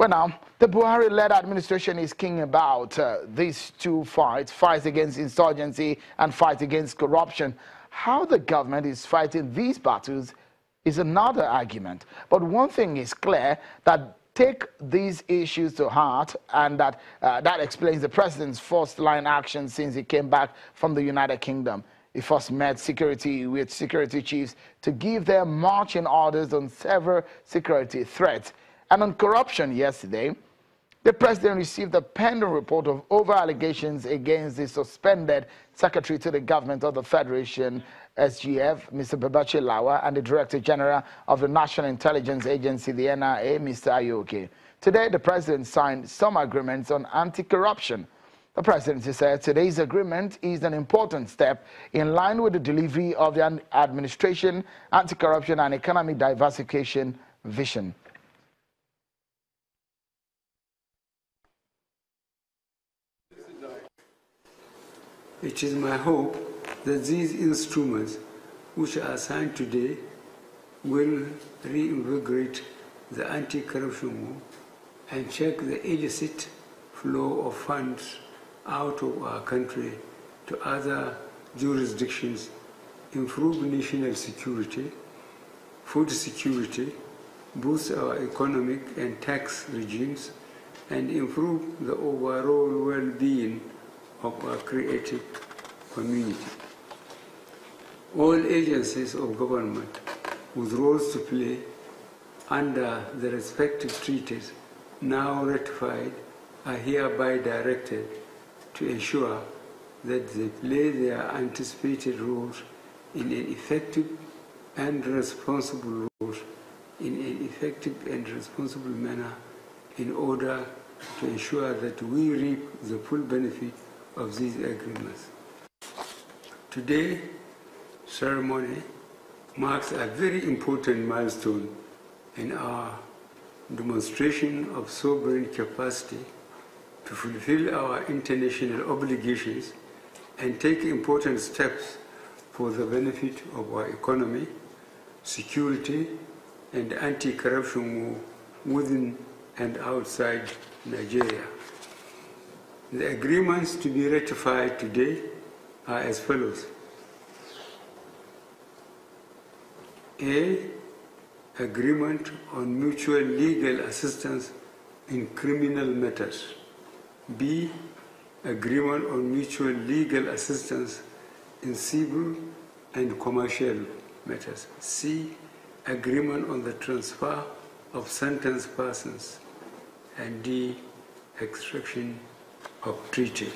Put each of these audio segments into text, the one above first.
Well, now, the Buhari-led administration is keen about these two fights against insurgency and fight against corruption. How the government is fighting these battles is another argument. But one thing is clear, that take these issues to heart, and that explains the president's first-line action since he came back from the United Kingdom. He first met with security chiefs to give them marching orders on several security threats. And on corruption yesterday, the president received a pending report of over-allegations against the suspended secretary to the government of the Federation, SGF, Mr. Babachi Lawa, and the Director General of the National Intelligence Agency, the NIA, Mr. Ayoke. Today, the president signed some agreements on anti-corruption. The presidency said today's agreement is an important step in line with the delivery of the administration, anti-corruption and economic diversification vision. It is my hope that these instruments, which are signed today, will reinvigorate the anti-corruption war and check the illicit flow of funds out of our country to other jurisdictions, improve national security, food security, boost our economic and tax regimes, and improve the overall well-being of our creative community. All agencies of government with roles to play under the respective treaties now ratified are hereby directed to ensure that they play their anticipated roles in an effective and responsible manner in order to ensure that we reap the full benefit of these agreements. Today's ceremony marks a very important milestone in our demonstration of sovereign capacity to fulfill our international obligations and take important steps for the benefit of our economy, security, and anti-corruption war within and outside Nigeria. The agreements to be ratified today are as follows. A. Agreement on mutual legal assistance in criminal matters. B. Agreement on mutual legal assistance in civil and commercial matters. C. Agreement on the transfer of sentenced persons. And D. Extraction of treaty.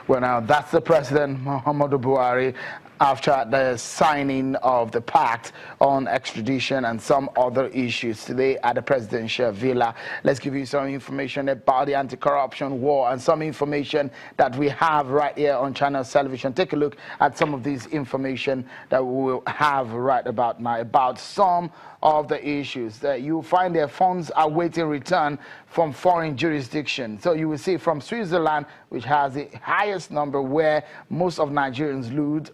Well, now, that's the President, Muhammadu Buhari, after the signing of the pact on extradition and some other issues today at the presidential villa. Let's give you some information about the anti-corruption war and some information that we have right here on Channels Television. Take a look at some of these information that we will have right about now about some of the issues that you find their funds awaiting return from foreign jurisdictions. So you will see from Switzerland, which has the highest number where most of Nigerians loot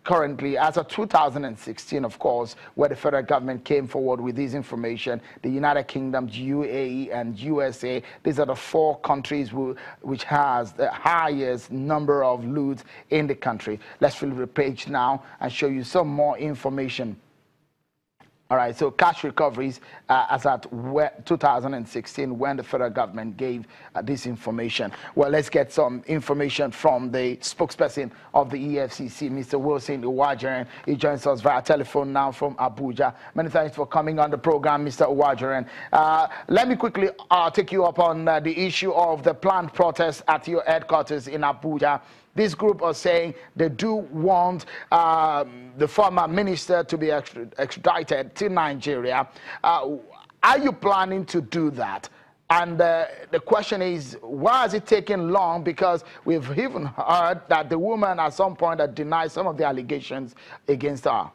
currently, as of 2016, of course, where the federal government came forward with this information. The United Kingdom, UAE, and USA, these are the four countries which has the highest number of loot in the country. Let's flip the page now and show you some more information. All right, so cash recoveries as at 2016 when the federal government gave this information. Well, let's get some information from the spokesperson of the EFCC, Mr. Wilson Uwajaren. He joins us via telephone now from Abuja. Many thanks for coming on the program, Mr. Uwajaren. Let me quickly take you up on the issue of the planned protest at your headquarters in Abuja. This group are saying they do want the former minister to be extradited to Nigeria. Are you planning to do that? And the question is, why is it taking long? Because we've even heard that the woman at some point had denied some of the allegations against her.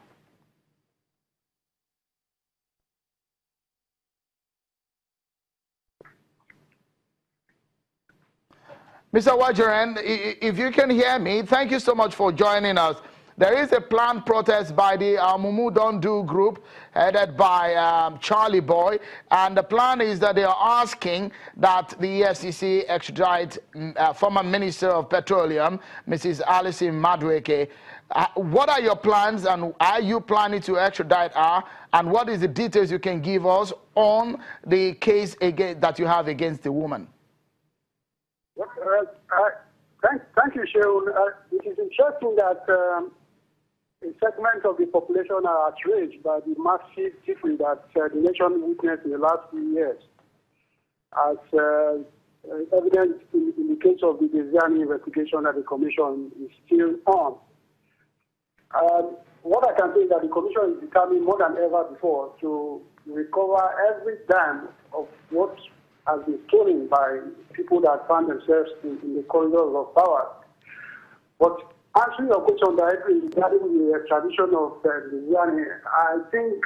Mr. Uwajaren, if you can hear me, thank you so much for joining us. there is a planned protest by the Mumu Don't Do group headed by Charlie Boy, and the plan is that they are asking that the EFCC extradite former Minister of Petroleum, Mrs. Alison Madueke. What are your plans, and are you planning to extradite her, and what is the details you can give us on the case that you have against the woman? Thank you, Sheol. It is interesting that a segment of the population are outraged by the massive defeat that the nation witnessed in the last few years. As evidence in the case of the Deziani investigation that the Commission is still on. What I can say is that the Commission is determined more than ever before to recover every dime of what has been stolen by people that found themselves in the corridors of power. But answering your question directly regarding the extradition of Deziani, I think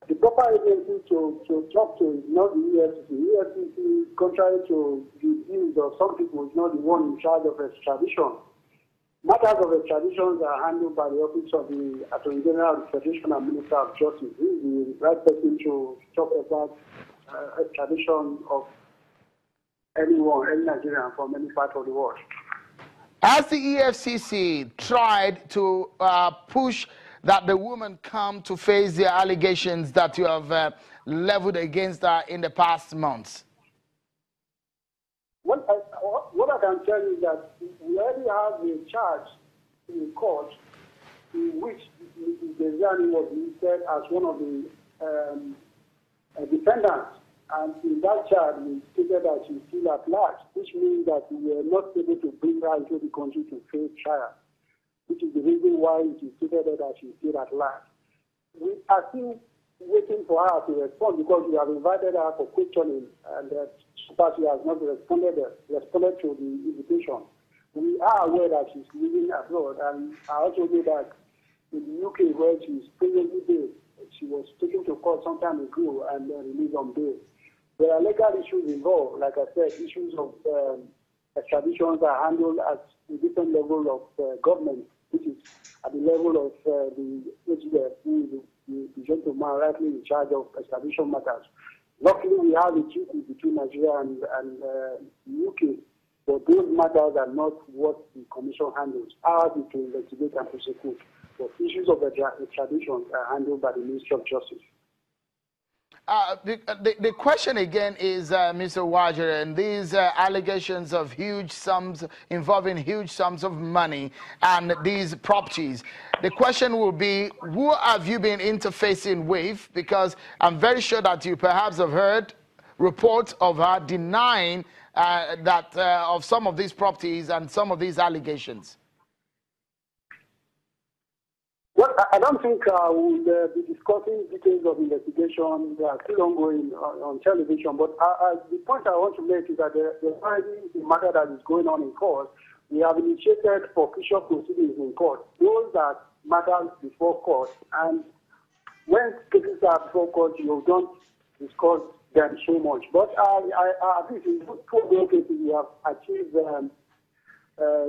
the proper agency to talk to is not the EFCC. The EFCC, contrary to the views of some people, is not the one in charge of extradition. Matters of extraditions are handled by the Office of the Attorney General of the Federation and Minister of Justice. He is the right person to talk about extradition of anyone, any Nigerian from any part of the world. Has the EFCC tried to push that the woman come to face the allegations that you have leveled against her in the past months? What I can tell you is that we already have a charge in court in which Mrs. Deziani was listed as one of the defendants. And in that charge, we stated that she's still at large, which means that we were not able to bring her into the country to face trial, which is the reason why it is stated that she's still at large. We are still waiting for her to respond because we have invited her for questioning, and so far she has not responded to the invitation. We are aware that she's living abroad, and I also know that in the UK, where she's presently based, she was taken to court some time ago and released on bail. There are legal issues involved. Like I said, issues of extraditions are handled at a different level of government, which is at the level of the HDF, the gentleman rightly in charge of extradition matters. Luckily, we have a treaty between Nigeria and the UK, but those matters are not what the Commission handles. Ours is to investigate and prosecute. But issues of extradition are handled by the Ministry of Justice. The question again is, Mr. Wajir, and these allegations of huge sums involving huge sums of money and these properties. The question will be, who have you been interfacing with? Because I'm very sure that you perhaps have heard reports of her denying that of some of these properties and some of these allegations. Well, I don't think we'll be discussing details of investigation. They are still ongoing on television. But the point I want to make is that there's already a matter that is going on in court. We have initiated official proceedings in court. Those are matters before court. And when cases are before court, you don't discuss them so much. But I think in two cases, we have achieved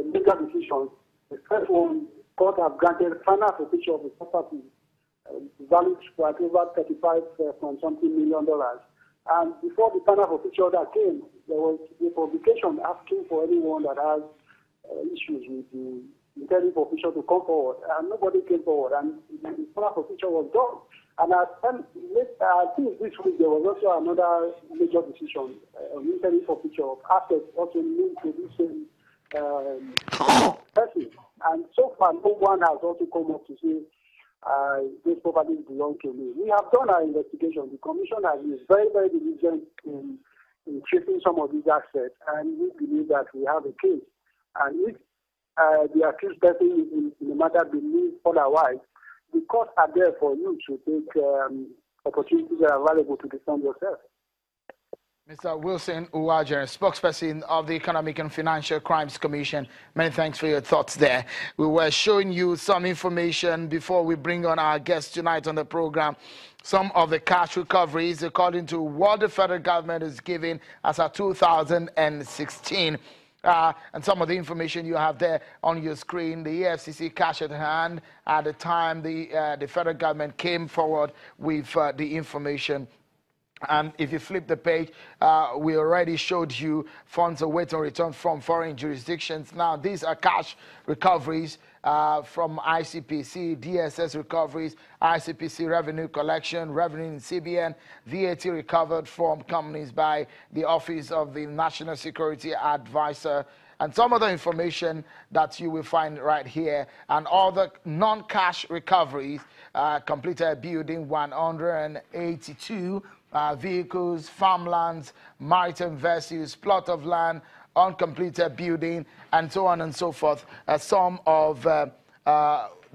legal decisions. The first one, court have granted final forfeiture of the property valued for over $35.something million. And before the final forfeiture that came, there was a publication asking for anyone that has issues with the intended forfeiture to come forward. And nobody came forward. And the final forfeiture was done. And I think this week there was also another major decision on intended forfeiture of assets also linked to this same person. And so far, no one has also come up to say these properties belong to me. We have done our investigation. The Commission has been very, very diligent in tracing some of these assets, and we believe that we have a case. And if the accused person in the matter believes otherwise, the courts are there for you to take opportunities that are available to defend yourself. Mr. Wilson Uwajer, spokesperson of the Economic and Financial Crimes Commission, many thanks for your thoughts there. We were showing you some information before we bring on our guest tonight on the program. Some of the cash recoveries, according to what the federal government is giving as of 2016. And some of the information you have there on your screen, the EFCC cash at hand at the time the federal government came forward with the information. And if you flip the page, we already showed you funds awaiting return from foreign jurisdictions. Now, these are cash recoveries from ICPC, DSS recoveries, ICPC revenue collection, revenue in CBN, VAT recovered from companies by the Office of the National Security Advisor, and some other information that you will find right here, and all the non-cash recoveries, completed building 182, vehicles, farmlands, maritime vessels, plot of land, uncompleted building, and so on and so forth. Some of the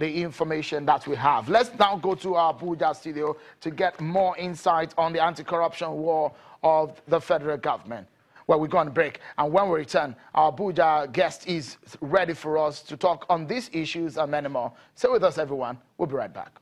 information that we have. Let's now go to our Abuja studio to get more insight on the anti-corruption war of the federal government. Well, we're going to break, and when we return, our Abuja guest is ready for us to talk on these issues and many more. Stay with us, everyone. We'll be right back.